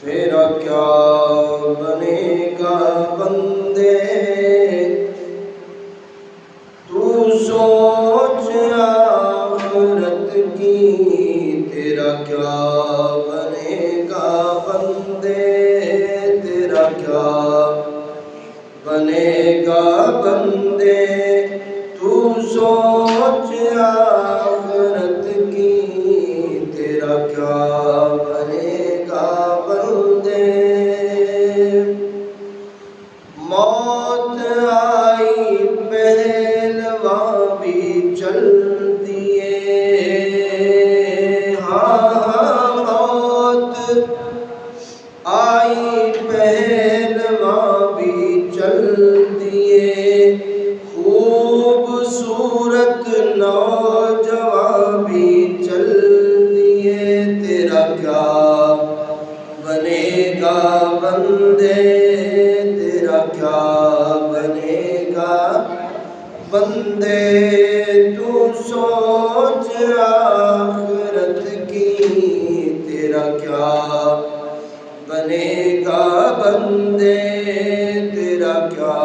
تیرا کیا بنے گا بندے، تو سوچ آخرت کی۔ تیرا کیا بنے گا بندے، تیرا کیا بنے گا بندے، تو سوچ آخرت کی۔ تیرا کیا بنے گا بندے، موت آئی پہلواں بھی چل دیے، ہاں موت آئی پہلواں بھی چل دیے، خوبصورت نوجوان بھی چل دیے۔ تیرا کیا بنے گا بندے، تیرا کیا بنے گا بندے، تو سوچ آخرت کی۔ تیرا کیا بنے گا بندے، تیرا کیا